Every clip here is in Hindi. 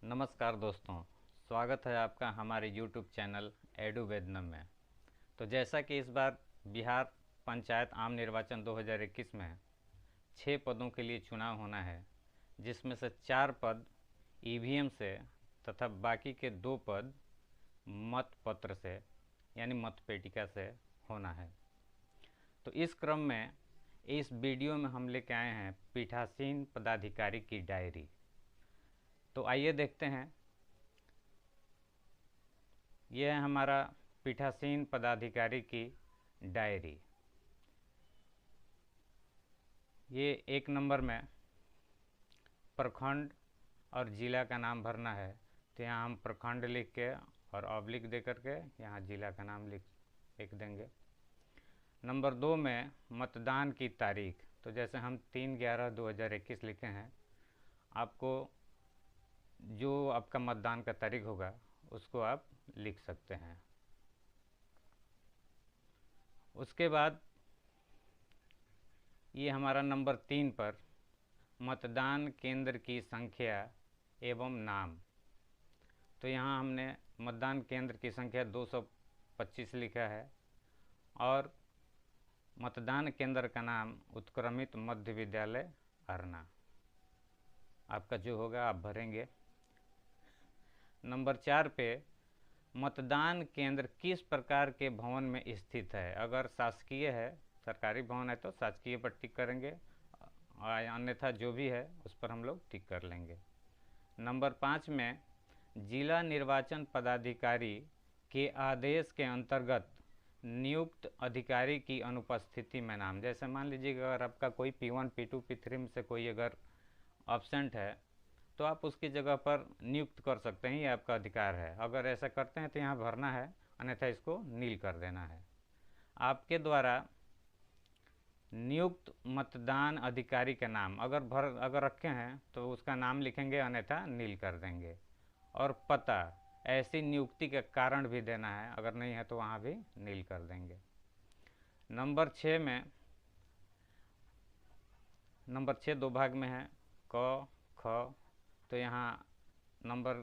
नमस्कार दोस्तों, स्वागत है आपका हमारे YouTube चैनल एडू वेदनम में। तो जैसा कि इस बार बिहार पंचायत आम निर्वाचन 2021 में 6 पदों के लिए चुनाव होना है, जिसमें से 4 पद ईवीएम से तथा बाकी के 2 पद मतपत्र से यानी मतपेटिका से होना है। तो इस क्रम में इस वीडियो में हम लेके आए हैं पीठासीन पदाधिकारी की डायरी। तो आइए देखते हैं। यह है हमारा पीठासीन पदाधिकारी की डायरी। ये 1 नंबर में प्रखंड और ज़िला का नाम भरना है, तो यहाँ हम प्रखंड लिख के और ऑब्लिक दे करके यहाँ ज़िला का नाम लिख देंगे। नंबर 2 में मतदान की तारीख, तो जैसे हम 3/11/2021 लिखे हैं, आपको जो आपका मतदान का तारीख होगा उसको आप लिख सकते हैं। उसके बाद ये हमारा नंबर 3 पर मतदान केंद्र की संख्या एवं नाम, तो यहाँ हमने मतदान केंद्र की संख्या 225 लिखा है और मतदान केंद्र का नाम उत्क्रमित मध्य विद्यालय अरना। आपका जो होगा आप भरेंगे। नंबर 4 पे मतदान केंद्र किस प्रकार के भवन में स्थित है। अगर शासकीय है, सरकारी भवन है तो शासकीय पर टिक करेंगे, अन्यथा जो भी है उस पर हम लोग टिक कर लेंगे। नंबर 5 में जिला निर्वाचन पदाधिकारी के आदेश के अंतर्गत नियुक्त अधिकारी की अनुपस्थिति में नाम। जैसे मान लीजिए अगर आपका कोई P1 P2 P3 में से कोई अगर एब्सेंट है तो आप उसकी जगह पर नियुक्त कर सकते हैं, ये आपका अधिकार है। अगर ऐसा करते हैं तो यहाँ भरना है, अन्यथा इसको नील कर देना है। आपके द्वारा नियुक्त मतदान अधिकारी का नाम अगर रखे हैं तो उसका नाम लिखेंगे, अन्यथा नील कर देंगे। और पता, ऐसी नियुक्ति का कारण भी देना है, अगर नहीं है तो वहाँ भी नील कर देंगे। नंबर 6 2 भाग में है, क ख, तो यहाँ नंबर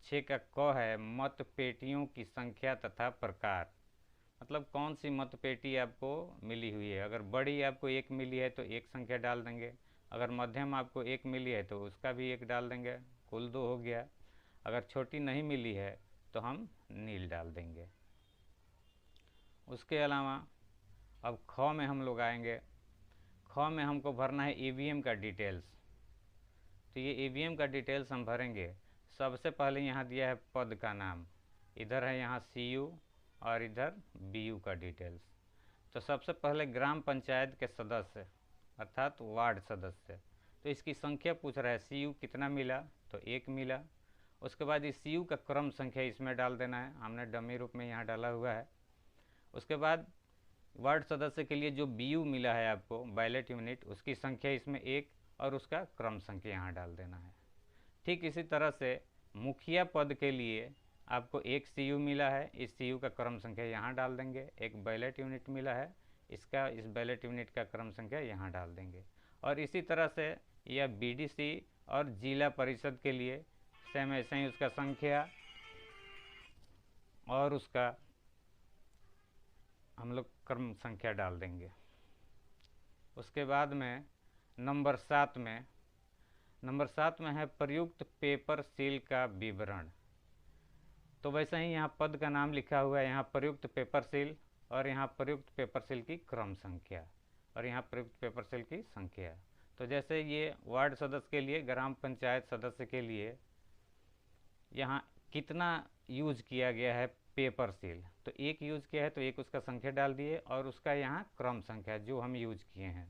6 का क है मत पेटियों की संख्या तथा प्रकार, मतलब कौन सी मत पेटी आपको मिली हुई है। अगर बड़ी आपको 1 मिली है तो 1 संख्या डाल देंगे, अगर मध्यम आपको 1 मिली है तो उसका भी 1 डाल देंगे, कुल 2 हो गया। अगर छोटी नहीं मिली है तो हम नील डाल देंगे। उसके अलावा अब ख में हम लोग आएंगे। ख में हमको भरना है ईवीएम का डिटेल्स। तो ये ईवीएम का डिटेल्स हम भरेंगे। सबसे पहले यहाँ दिया है पद का नाम, इधर है यहाँ CU और इधर BU का डिटेल्स। तो सबसे पहले ग्राम पंचायत के सदस्य अर्थात वार्ड सदस्य, तो इसकी संख्या पूछ रहा है CU कितना मिला, तो 1 मिला। उसके बाद इस CU का क्रम संख्या इसमें डाल देना है, हमने डमी रूप में यहाँ डाला हुआ है। उसके बाद वार्ड सदस्य के लिए जो BU मिला है आपको बैलेट यूनिट, उसकी संख्या इसमें 1 और उसका क्रम संख्या यहाँ डाल देना है। ठीक इसी तरह से मुखिया पद के लिए आपको 1 CU मिला है, इस CU का क्रम संख्या यहाँ डाल देंगे। एक बैलेट यूनिट मिला है, इस बैलेट यूनिट का क्रम संख्या यहाँ डाल देंगे। और इसी तरह से यह BDC और जिला परिषद के लिए सेम ऐसे ही उसका संख्या और उसका हम लोग क्रम संख्या डाल देंगे। उसके बाद में नंबर 7 में है प्रयुक्त पेपर सील का विवरण। तो वैसे ही यहाँ पद का नाम लिखा हुआ है, यहाँ प्रयुक्त पेपर सील और यहाँ प्रयुक्त पेपर सील की क्रम संख्या और यहाँ प्रयुक्त पेपर सील की संख्या। तो जैसे ये वार्ड सदस्य के लिए, ग्राम पंचायत सदस्य के लिए यहाँ कितना यूज किया गया है पेपर सील, तो 1 यूज किया है तो 1 उसका संख्या डाल दिए और उसका यहाँ क्रम संख्या जो हम यूज किए हैं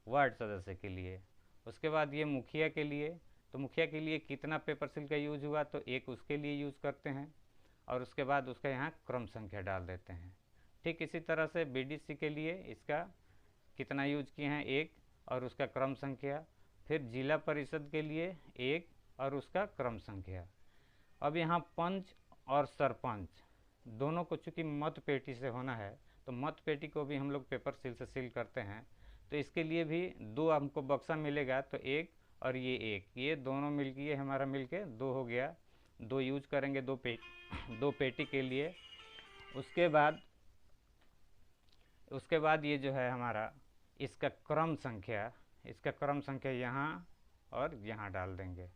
वार्ड सदस्य के लिए। उसके बाद ये मुखिया के लिए, तो मुखिया के लिए कितना पेपर सील का यूज हुआ, तो 1 उसके लिए यूज़ करते हैं और उसके बाद उसका यहाँ क्रम संख्या डाल देते हैं। ठीक इसी तरह से BDC के लिए इसका कितना यूज किए हैं 1 और उसका क्रम संख्या। फिर जिला परिषद के लिए 1 और उसका क्रम संख्या। अब यहाँ पंच और सरपंच दोनों को चूँकि मत पेटी से होना है तो मत पेटी को भी हम लोग पेपर सील से सील करते हैं। तो इसके लिए भी 2 हमको बक्सा मिलेगा, तो 1 और ये 1, ये दोनों मिलके ये हमारा मिलके 2 हो गया। 2 यूज करेंगे दो पेटी के लिए। उसके बाद ये जो है हमारा इसका क्रम संख्या यहाँ और यहाँ डाल देंगे।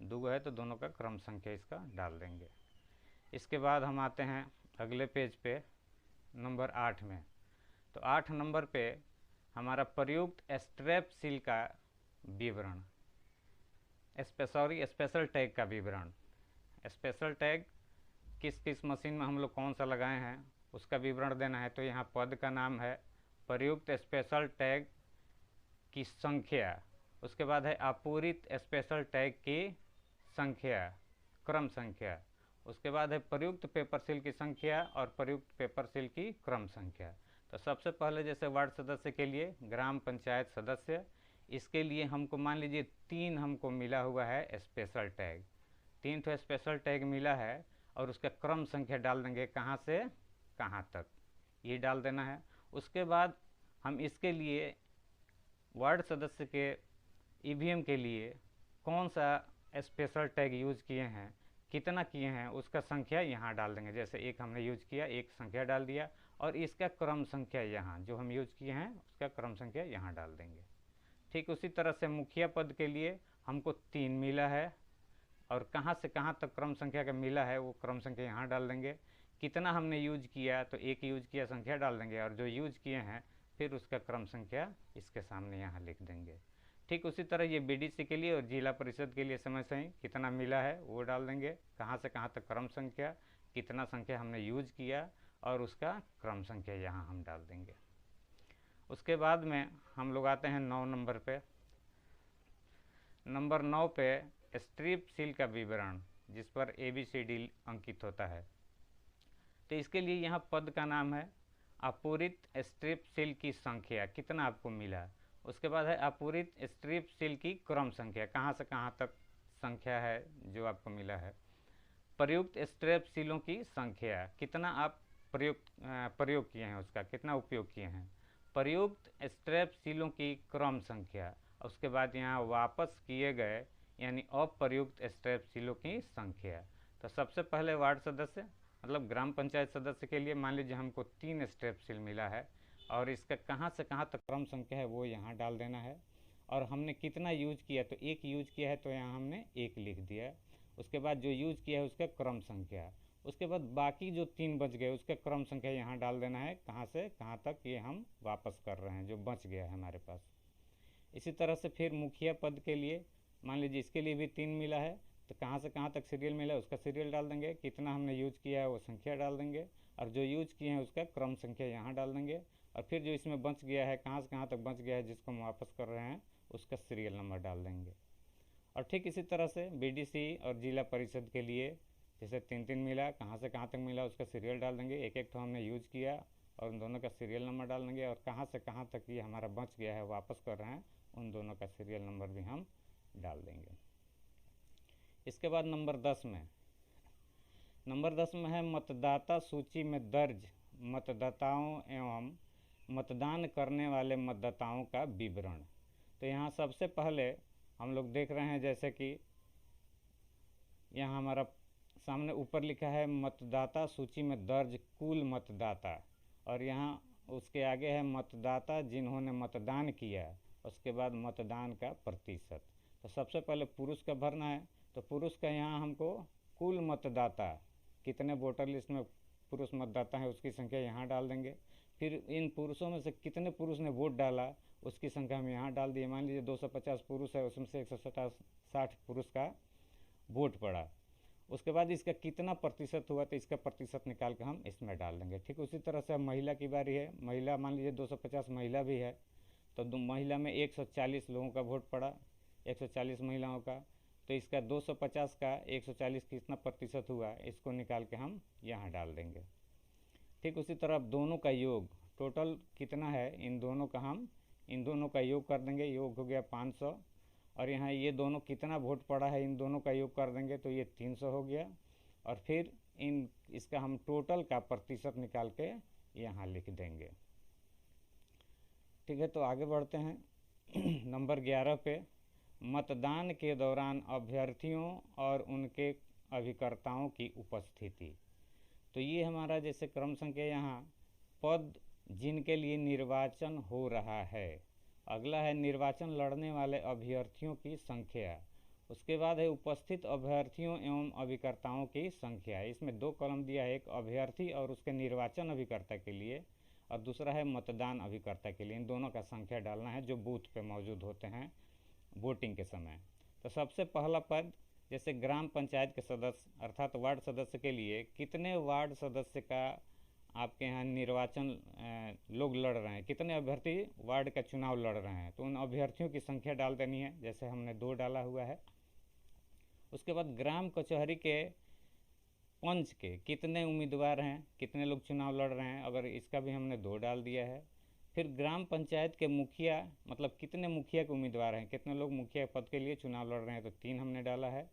2 है तो दोनों का क्रम संख्या इसका डाल देंगे। इसके बाद हम आते हैं अगले पेज पे नंबर 8 में। तो 8 नंबर पे हमारा प्रयुक्त स्ट्रैप सील का विवरण, स्पेशल टैग का विवरण। स्पेशल टैग किस किस मशीन में हम लोग कौन सा लगाए हैं उसका विवरण देना है। तो यहाँ पद का नाम है प्रयुक्त स्पेशल टैग की संख्या, उसके बाद है अपूरित स्पेशल टैग की संख्या, क्रम संख्या, उसके बाद है प्रयुक्त पेपर सील की संख्या और प्रयुक्त पेपर सील की क्रम संख्या। तो सबसे पहले जैसे वार्ड सदस्य के लिए ग्राम पंचायत सदस्य, इसके लिए हमको मान लीजिए 3 हमको मिला हुआ है स्पेशल टैग, 3 तो स्पेशल टैग मिला है और उसका क्रम संख्या डाल देंगे कहाँ से कहाँ तक, ये डाल देना है। उसके बाद हम इसके लिए वार्ड सदस्य के ईवीएम के लिए कौन सा स्पेशल टैग यूज किए हैं, कितना किए हैं, उसका संख्या यहाँ डाल देंगे। जैसे 1 हमने यूज किया, 1 संख्या डाल दिया और इसका क्रम संख्या यहाँ जो हम यूज किए हैं उसका क्रम संख्या यहाँ डाल देंगे। ठीक उसी तरह से मुखिया पद के लिए हमको 3 मिला है और कहाँ से कहाँ तक क्रम संख्या का मिला है वो क्रम संख्या यहाँ डाल देंगे। कितना हमने यूज किया तो 1 यूज किया संख्या डाल देंगे और जो यूज किए हैं फिर उसका क्रम संख्या इसके सामने यहाँ लिख देंगे। ठीक उसी तरह ये बीडीसी के लिए और जिला परिषद के लिए समय से ही कितना मिला है वो डाल देंगे, कहाँ से कहाँ तक क्रम संख्या, कितना संख्या हमने यूज किया और उसका क्रम संख्या यहाँ हम डाल देंगे। उसके बाद में हम लोग आते हैं 9 नंबर पे। नंबर 9 पे स्ट्रिप सील का विवरण जिस पर ABCD अंकित होता है। तो इसके लिए यहाँ पद का नाम है अपूरित स्ट्रिप सील की संख्या, कितना आपको मिला। उसके बाद है अपूरित स्ट्रिप सील की क्रम संख्या, कहाँ से कहाँ तक संख्या है जो आपको मिला है। प्रयुक्त स्ट्रिप सीलों की संख्या, कितना आप प्रयोग किए हैं, उसका कितना उपयोग किए हैं। प्रयुक्त स्ट्रिप सीलों की क्रम संख्या, उसके बाद यहाँ वापस किए गए यानी अप्रयुक्त स्ट्रिप सीलों की संख्या। तो सबसे पहले वार्ड सदस्य मतलब ग्राम पंचायत सदस्य के लिए मान लीजिए हमको 3 स्ट्रिप सील मिला है और इसका कहाँ से कहाँ तक क्रम संख्या है वो यहाँ डाल देना है। और हमने कितना यूज किया तो 1 यूज किया है तो यहाँ हमने 1 लिख दिया। उसके बाद जो यूज किया है उसका क्रम संख्या, उसके बाद बाकी जो 3 बच गए उसका क्रम संख्या यहाँ डाल देना है, कहाँ से कहाँ तक ये हम वापस कर रहे हैं जो बच गया है हमारे पास। इसी तरह से फिर मुखिया पद के लिए मान लीजिए इसके लिए भी 3 मिला है तो कहाँ से कहाँ तक सीरियल मिला है उसका सीरियल डाल देंगे, कितना हमने यूज किया है वो संख्या डाल देंगे और जो यूज किए हैं उसका क्रम संख्या यहाँ डाल देंगे। और फिर जो इसमें बच गया है कहाँ से कहाँ तक बच गया है जिसको हम वापस कर रहे हैं उसका सीरियल नंबर डाल देंगे। और ठीक इसी तरह से बीडीसी और जिला परिषद के लिए जैसे 3-3 मिला, कहाँ से कहाँ तक मिला उसका सीरियल डाल देंगे, एक तो हमने यूज किया और उन दोनों का सीरियल नंबर डाल देंगे और कहाँ से कहाँ तक ये हमारा बच गया है वापस कर रहे हैं उन दोनों का सीरियल नंबर भी हम डाल देंगे। इसके बाद नंबर 10 में है मतदाता सूची में दर्ज मतदाताओं एवं मतदान करने वाले मतदाताओं का विवरण। तो यहाँ सबसे पहले हम लोग देख रहे हैं जैसे कि यहाँ हमारा सामने ऊपर लिखा है मतदाता सूची में दर्ज कुल मतदाता और यहाँ उसके आगे है मतदाता जिन्होंने मतदान किया, उसके बाद मतदान का प्रतिशत। तो सबसे पहले पुरुष का भरना है तो पुरुष का यहाँ हमको कुल मतदाता कितने वोटर लिस्ट में पुरुष मतदाता है उसकी संख्या यहाँ डाल देंगे। फिर इन पुरुषों में से कितने पुरुष ने वोट डाला उसकी संख्या हम यहाँ डाल दिए। मान लीजिए 250 पुरुष है उसमें से 160 पुरुष का वोट पड़ा, उसके बाद इसका कितना प्रतिशत हुआ तो इसका प्रतिशत निकाल कर हम इसमें डाल देंगे। ठीक उसी तरह से महिला की बारी है, महिला मान लीजिए 250 महिला भी है तो महिला में 140 लोगों का वोट पड़ा, 140 महिलाओं का, तो इसका 250 का 140 कितना प्रतिशत हुआ इसको निकाल के हम यहाँ डाल देंगे। ठीक उसी तरह दोनों का योग टोटल कितना है इन दोनों का योग कर देंगे, योग हो गया 500 और यहाँ ये दोनों कितना वोट पड़ा है इन दोनों का योग कर देंगे तो ये 300 हो गया और फिर इसका हम टोटल का प्रतिशत निकाल के यहाँ लिख देंगे। ठीक है, तो आगे बढ़ते हैं नंबर 11 पे मतदान के दौरान अभ्यर्थियों और उनके अभिकर्ताओं की उपस्थिति। तो ये हमारा जैसे क्रम संख्या यहाँ पद जिनके लिए निर्वाचन हो रहा है। अगला है निर्वाचन लड़ने वाले अभ्यर्थियों की संख्या। उसके बाद है उपस्थित अभ्यर्थियों एवं अभिकर्ताओं की संख्या। इसमें दो कॉलम दिया है, एक अभ्यर्थी और उसके निर्वाचन अभिकर्ता के लिए और दूसरा है मतदान अभिकर्ता के लिए। इन दोनों का संख्या डालना है जो बूथ पे मौजूद होते हैं वोटिंग के समय। तो सबसे पहला पद जैसे ग्राम पंचायत के सदस्य अर्थात वार्ड सदस्य के लिए कितने वार्ड सदस्य का आपके यहाँ निर्वाचन लोग लड़ रहे हैं, कितने अभ्यर्थी वार्ड का चुनाव लड़ रहे हैं, तो उन अभ्यर्थियों की संख्या डाल देनी है, जैसे हमने 2 डाला हुआ है। उसके बाद ग्राम कचहरी के पंच के कितने उम्मीदवार हैं, कितने लोग चुनाव लड़ रहे हैं, अगर इसका भी हमने 2 डाल दिया है। फिर ग्राम पंचायत के मुखिया मतलब कितने मुखिया के उम्मीदवार हैं, कितने लोग मुखिया पद के लिए चुनाव लड़ रहे हैं, तो 3 हमने डाला है।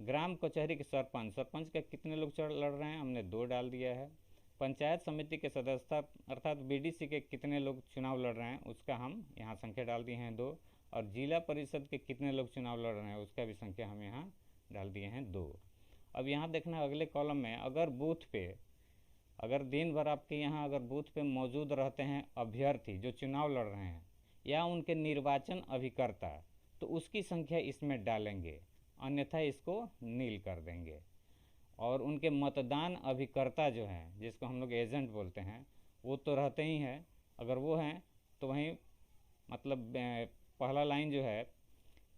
ग्राम कचहरी के सरपंच के कितने लोग लड़ रहे हैं, हमने 2 डाल दिया है। पंचायत समिति के सदस्य अर्थात बीडीसी के कितने लोग चुनाव लड़ रहे हैं, उसका हम यहाँ संख्या डाल दिए हैं 2। और जिला परिषद के कितने लोग चुनाव लड़ रहे हैं, उसका भी संख्या हम यहाँ डाल दिए हैं 2। अब यहाँ देखना अगले कॉलम में अगर बूथ पे अगर दिन भर आपके यहाँ अगर बूथ पे मौजूद रहते हैं अभ्यर्थी जो चुनाव लड़ रहे हैं या उनके निर्वाचन अभिकर्ता, तो उसकी संख्या इसमें डालेंगे, अन्यथा इसको नील कर देंगे। और उनके मतदान अभिकर्ता जो हैं जिसको हम लोग एजेंट बोलते हैं वो तो रहते ही हैं, अगर वो हैं तो वहीं मतलब पहला लाइन जो है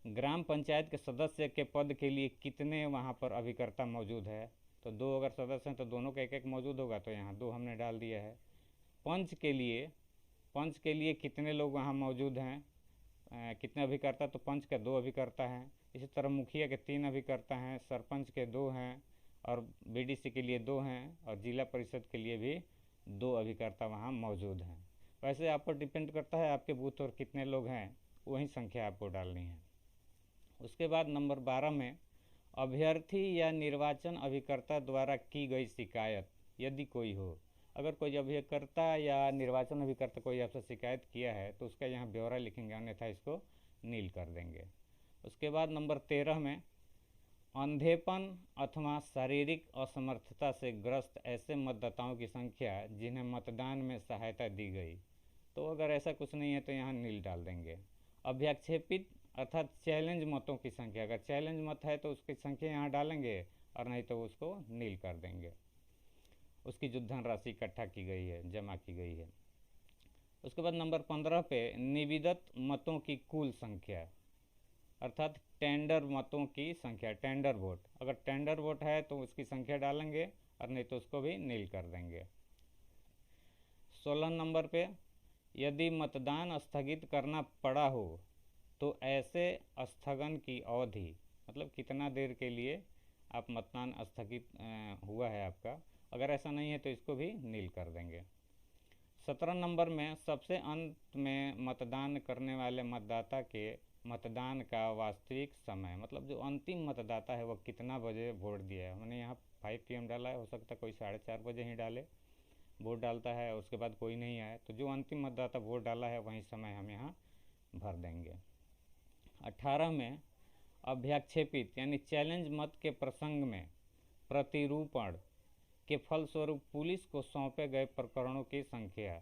ग्राम पंचायत के सदस्य के पद के लिए कितने वहाँ पर अभिकर्ता मौजूद है, तो 2 अगर सदस्य हैं तो दोनों का एक मौजूद होगा, तो यहाँ 2 हमने डाल दिया है। पंच के लिए कितने लोग वहाँ मौजूद हैं, कितने अभिकर्ता, तो पंच के 2 अभिकर्ता हैं। इसी तरह मुखिया के 3 अभिकर्ता हैं, सरपंच के 2 हैं और बीडीसी के लिए 2 हैं और जिला परिषद के लिए भी 2 अभिकर्ता वहाँ मौजूद हैं। वैसे आप पर डिपेंड करता है आपके बूथ और कितने लोग हैं, वही संख्या आपको डालनी है। उसके बाद नंबर 12 में अभ्यर्थी या निर्वाचन अभिकर्ता द्वारा की गई शिकायत यदि कोई हो। अगर कोई अभिकर्ता या निर्वाचन अभिकर्ता कोई आपसे शिकायत किया है तो उसका यहाँ ब्यौरा लिखेंगे, अन्यथा इसको नील कर देंगे। उसके बाद नंबर 13 में अंधेपन अथवा शारीरिक असमर्थता से ग्रस्त ऐसे मतदाताओं की संख्या जिन्हें मतदान में सहायता दी गई, तो अगर ऐसा कुछ नहीं है तो यहाँ नील डाल देंगे। अभ्याक्षेपित अर्थात चैलेंज मतों की संख्या, अगर चैलेंज मत है तो उसकी संख्या यहाँ डालेंगे और नहीं तो उसको नील कर देंगे। उसकी जो धनराशि इकट्ठा की गई है, जमा की गई है। उसके बाद नंबर 15 पे निविदत मतों की कुल संख्या अर्थात टेंडर मतों की संख्या, टेंडर वोट, अगर टेंडर वोट है तो उसकी संख्या डालेंगे और नहीं तो उसको भी नील कर देंगे। 16 नंबर पे यदि मतदान स्थगित करना पड़ा हो तो ऐसे स्थगन की अवधि मतलब कितना देर के लिए आप मतदान स्थगित हुआ है आपका, अगर ऐसा नहीं है तो इसको भी नील कर देंगे। 17 नंबर में सबसे अंत में मतदान करने वाले मतदाता के मतदान का वास्तविक समय, मतलब जो अंतिम मतदाता है वह कितना बजे वोट दिया है। हमने यहाँ 5 PM डाला है, हो सकता है कोई 4:30 बजे ही डाले वोट डालता है, उसके बाद कोई नहीं आए, तो जो अंतिम मतदाता वोट डाला है वही समय हम यहाँ भर देंगे। 18 में अभ्याक्षेपित यानी चैलेंज मत के प्रसंग में प्रतिरूपण के फलस्वरूप पुलिस को सौंपे गए प्रकरणों की संख्या,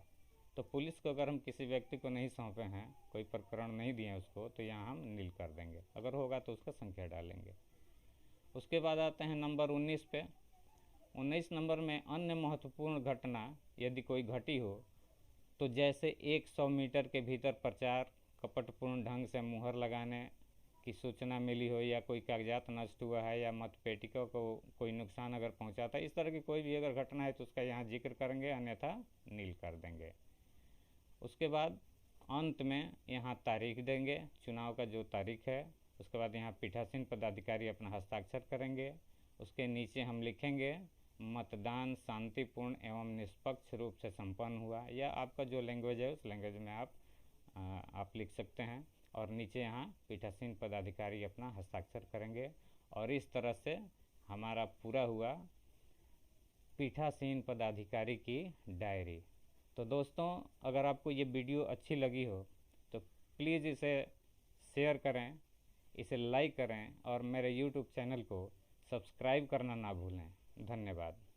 तो पुलिस को अगर हम किसी व्यक्ति को नहीं सौंपे हैं, कोई प्रकरण नहीं दिए उसको, तो यहाँ हम नील कर देंगे, अगर होगा तो उसका संख्या डालेंगे। उसके बाद आते हैं नंबर 19 पे। 19 नंबर में अन्य महत्वपूर्ण घटना यदि कोई घटी हो तो जैसे 100 मीटर के भीतर प्रचार कपटपूर्ण ढंग से मुहर लगाने की सूचना मिली हो या कोई कागजात नष्ट हुआ है या मतपेटिका को कोई नुकसान अगर पहुंचाता है, इस तरह की कोई भी अगर घटना है तो उसका यहाँ जिक्र करेंगे, अन्यथा नील कर देंगे। उसके बाद अंत में यहाँ तारीख देंगे, चुनाव का जो तारीख है। उसके बाद यहाँ पीठासीन पदाधिकारी अपना हस्ताक्षर करेंगे। उसके नीचे हम लिखेंगे मतदान शांतिपूर्ण एवं निष्पक्ष रूप से संपन्न हुआ, या आपका जो लैंग्वेज है उस लैंग्वेज में आप लिख सकते हैं। और नीचे यहाँ पीठासीन पदाधिकारी अपना हस्ताक्षर करेंगे और इस तरह से हमारा पूरा हुआ पीठासीन पदाधिकारी की डायरी। तो दोस्तों, अगर आपको ये वीडियो अच्छी लगी हो तो प्लीज़ इसे शेयर करें इसे लाइक करें और मेरे यूट्यूब चैनल को सब्सक्राइब करना ना भूलें। धन्यवाद।